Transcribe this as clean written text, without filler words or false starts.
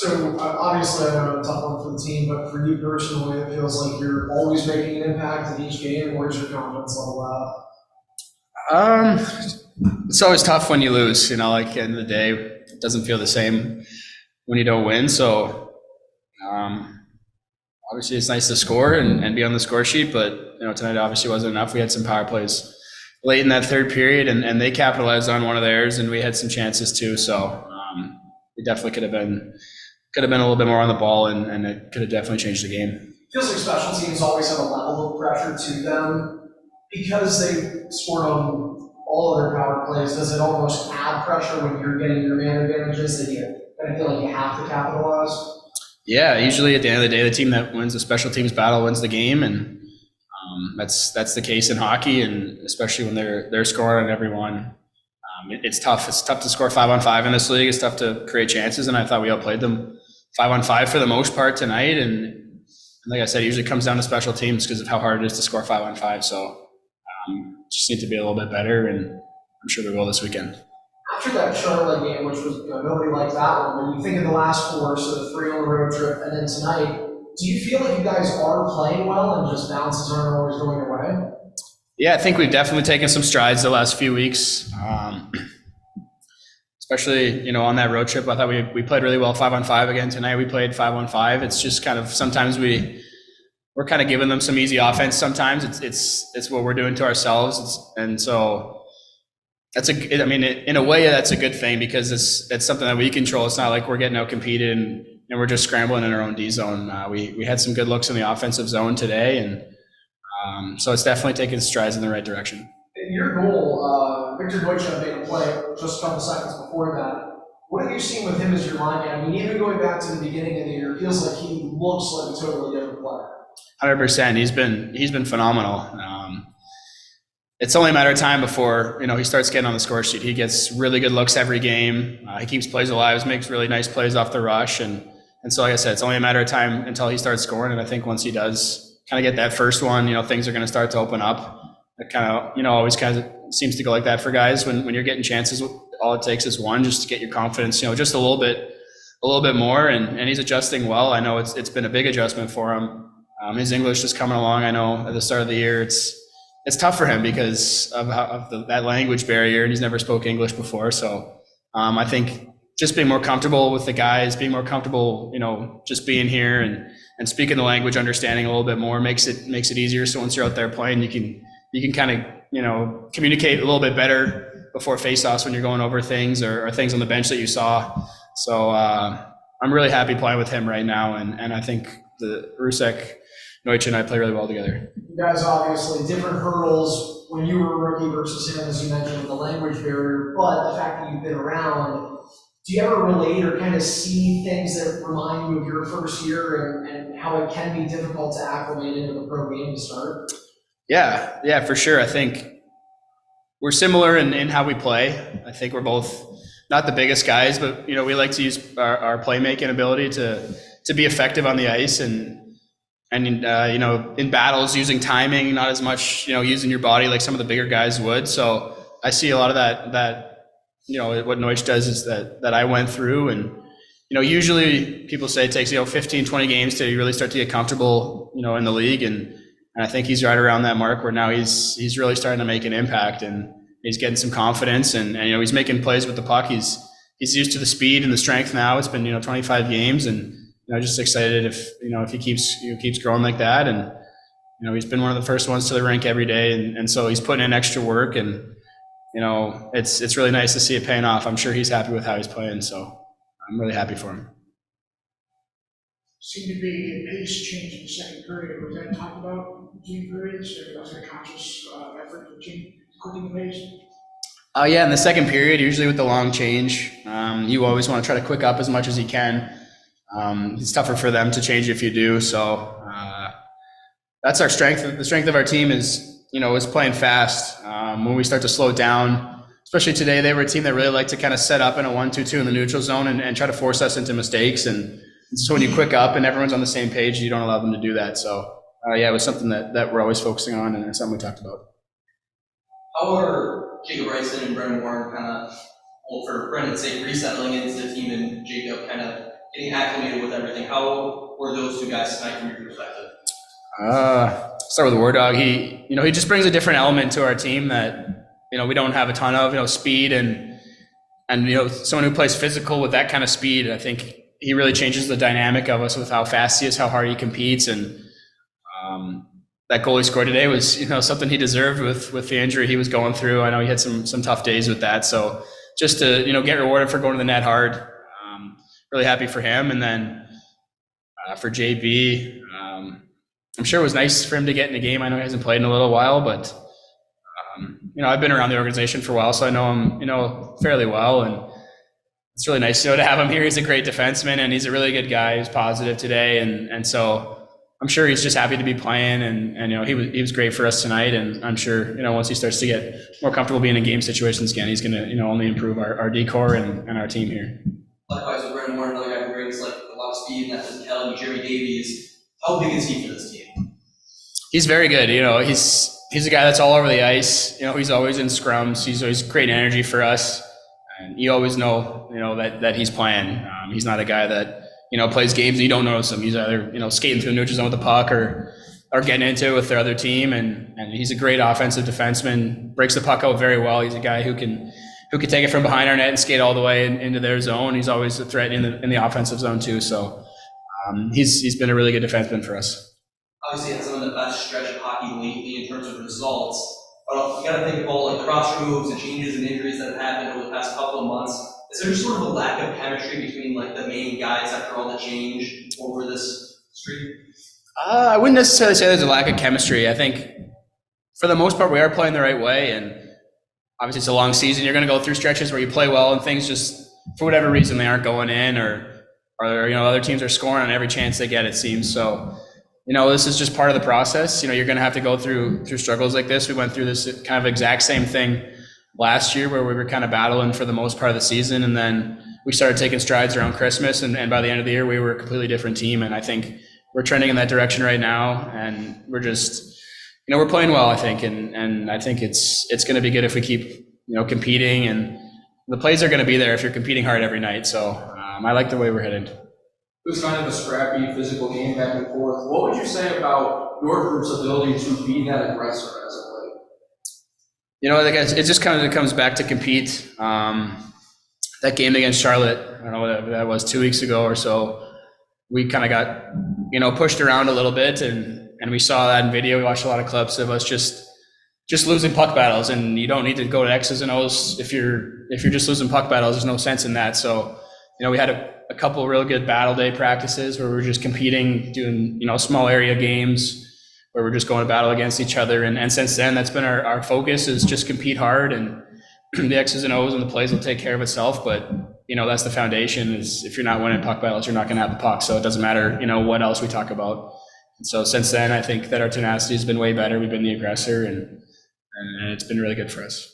Obviously, I know it's a tough one for the team, but for you personally, it feels like you're always making an impact in each game. Where's your confidence level at? It's always tough when you lose. Like at the end of the day, it doesn't feel the same when you don't win. So obviously, it's nice to score and be on the score sheet, but tonight obviously wasn't enough. We had some power plays late in that third period, and they capitalized on one of theirs, and we had some chances too. So we definitely could have been a little bit more on the ball, and it could have definitely changed the game. Feels like special teams always have a level of pressure to them because they scored on all of their power plays. Does it almost add pressure when you're getting your man advantages that you kind of feel like you have to capitalize? Yeah, usually at the end of the day, the team that wins the special teams battle wins the game, and that's the case in hockey, and especially when they're scoring on everyone. It's tough. It's tough to score 5-on-5 in this league. It's tough to create chances, and I thought we outplayed them 5-on-5 for the most part tonight. And like I said, it usually comes down to special teams because of how hard it is to score 5-on-5. So just need to be a little bit better, and I'm sure we will this weekend. After that Charlotte game, which was nobody liked that one, when you think of the last four, so the 3 on the road trip, and then tonight, do you feel like you guys are playing well and just bounces aren't always going your way? Yeah, I think we've definitely taken some strides the last few weeks, especially on that road trip. I thought we played really well 5-on-5 again tonight. We played 5-on-5. It's just kind of sometimes we're kind of giving them some easy offense. Sometimes it's what we're doing to ourselves, and so in a way that's a good thing because it's something that we control. It's not like we're getting out competed and we're just scrambling in our own D zone. We had some good looks in the offensive zone today, and so it's definitely taking strides in the right direction. In your goal, Victor Deutsch made a play just a couple seconds before that. What have you seen with him as your line? I mean, even going back to the beginning of the year, it feels like he looks like a totally different player. 100%. He's been phenomenal. It's only a matter of time before he starts getting on the score sheet. He gets really good looks every game. He keeps plays alive, makes really nice plays off the rush, and so like I said, it's only a matter of time until he starts scoring. And I think once he does kind of get that first one, things are going to start to open up. It kind of always kind of seems to go like that for guys when you're getting chances. All it takes is one just to get your confidence, just a little bit more. And he's adjusting well. I know it's been a big adjustment for him. His English is coming along. I know at the start of the year it's tough for him because of that language barrier, and he's never spoke English before. So I think just being more comfortable with the guys, being more comfortable, just being here and speaking the language, understanding a little bit more makes it easier. So once you're out there playing, you can kind of communicate a little bit better before faceoffs when you're going over things or things on the bench that you saw. So I'm really happy playing with him right now, and I think the Rusek, Neutsch, and I play really well together. You guys obviously different hurdles when you were a rookie versus him, as you mentioned, with the language barrier, but the fact that you've been around, do you ever relate or kind of see things that remind you of your first year and how it can be difficult to acclimate into the pro game to start? Yeah, for sure. I think we're similar in how we play. I think we're both not the biggest guys, but we like to use our playmaking ability to be effective on the ice and in battles using timing, not as much using your body like some of the bigger guys would. So I see a lot of that what Neutsch does is that I went through, and usually people say it takes 15, 20 games to really start to get comfortable in the league, and I think he's right around that mark where now he's really starting to make an impact, and he's getting some confidence, and he's making plays with the puck. He's used to the speed and the strength now. It's been 25 games, and just excited if he keeps growing like that, and he's been one of the first ones to the rink every day, and so he's putting in extra work, and it's really nice to see it paying off. I'm sure he's happy with how he's playing, so I'm really happy for him. Seemed to be a pace change in the second period. Was that talked about between periods, or was it a conscious effort to change, quickening the pace? Yeah, in the second period, usually with the long change, you always want to try to quick up as much as you can. It's tougher for them to change if you do. So that's our strength. The strength of our team is playing fast. When we start to slow down, especially today, they were a team that really liked to kind of set up in a 1-2-2 in the neutral zone and try to force us into mistakes. And so when you quick up and everyone's on the same page, you don't allow them to do that. So it was something that we're always focusing on, and it's something we talked about. How are Jacob Bryson and Brendan Warren kind of, well, for Brendan's sake, resettling into the team, and Jacob kind of getting acclimated with everything. How were those two guys tonight from your perspective? Start with War Dog. He just brings a different element to our team that, we don't have a ton of, speed and someone who plays physical with that kind of speed. I think he really changes the dynamic of us with how fast he is, how hard he competes. And that goal he scored today was, something he deserved with the injury he was going through. I know he had some tough days with that. So just to, get rewarded for going to the net hard, really happy for him. And then for JB, I'm sure it was nice for him to get in the game. I know he hasn't played in a little while, but I've been around the organization for a while, so I know him, fairly well, and it's really nice, to have him here. He's a great defenseman, and he's a really good guy. He was positive today, and so I'm sure he's just happy to be playing, and he was great for us tonight, and I'm sure once he starts to get more comfortable being in game situations again, he's going to only improve our D-core and our team here. Likewise with Brandon Moore, another guy who brings like a lot of speed and that physicality. Jeremy Davies, how big is he for this team? He's very good. He's a guy that's all over the ice. He's always in scrums. He's always great energy for us, and you always know that he's playing. He's not a guy that plays games and you don't notice him. He's either skating through the neutral zone with the puck or getting into it with their other team, and he's a great offensive defenseman. Breaks the puck out very well. He's a guy who can take it from behind our net and skate all the way into their zone. He's always a threat in the offensive zone too. So he's been a really good defenseman for us. Obviously, had some of the best stretch of hockey lately in terms of results. But you got to think of all like the roster moves and changes and injuries that have happened over the past couple of months. Is there just sort of a lack of chemistry between like the main guys after all the change over this streak? I wouldn't necessarily say there's a lack of chemistry. I think for the most part we are playing the right way, and obviously it's a long season. You're going to go through stretches where you play well and things just for whatever reason they aren't going in, or other teams are scoring on every chance they get, it seems. So this is just part of the process. You're going to have to go through struggles like this. We went through this kind of exact same thing last year where we were kind of battling for the most part of the season, and then we started taking strides around Christmas, and by the end of the year we were a completely different team, and I think we're trending in that direction right now, and we're just we're playing well, I think, and I think it's going to be good if we keep competing, and the plays are going to be there if you're competing hard every night. So I like the way we're headed. It was kind of a scrappy physical game back and forth. What would you say about your group's ability to be that aggressor as of late? It just kind of comes back to compete. That game against Charlotte, I don't know what that was, 2 weeks ago or so, we kind of got, pushed around a little bit, and we saw that in video. We watched a lot of clips of us just losing puck battles, and you don't need to go to X's and O's if you're just losing puck battles. There's no sense in that. So, we had a couple of real good battle day practices where we were just competing, doing, small area games where we're just going to battle against each other. And since then, that's been our focus, is just compete hard, and the X's and O's and the plays will take care of itself. But, that's the foundation, is if you're not winning puck battles, you're not going to have the puck. So it doesn't matter, what else we talk about. And so since then, I think that our tenacity has been way better. We've been the aggressor, and it's been really good for us.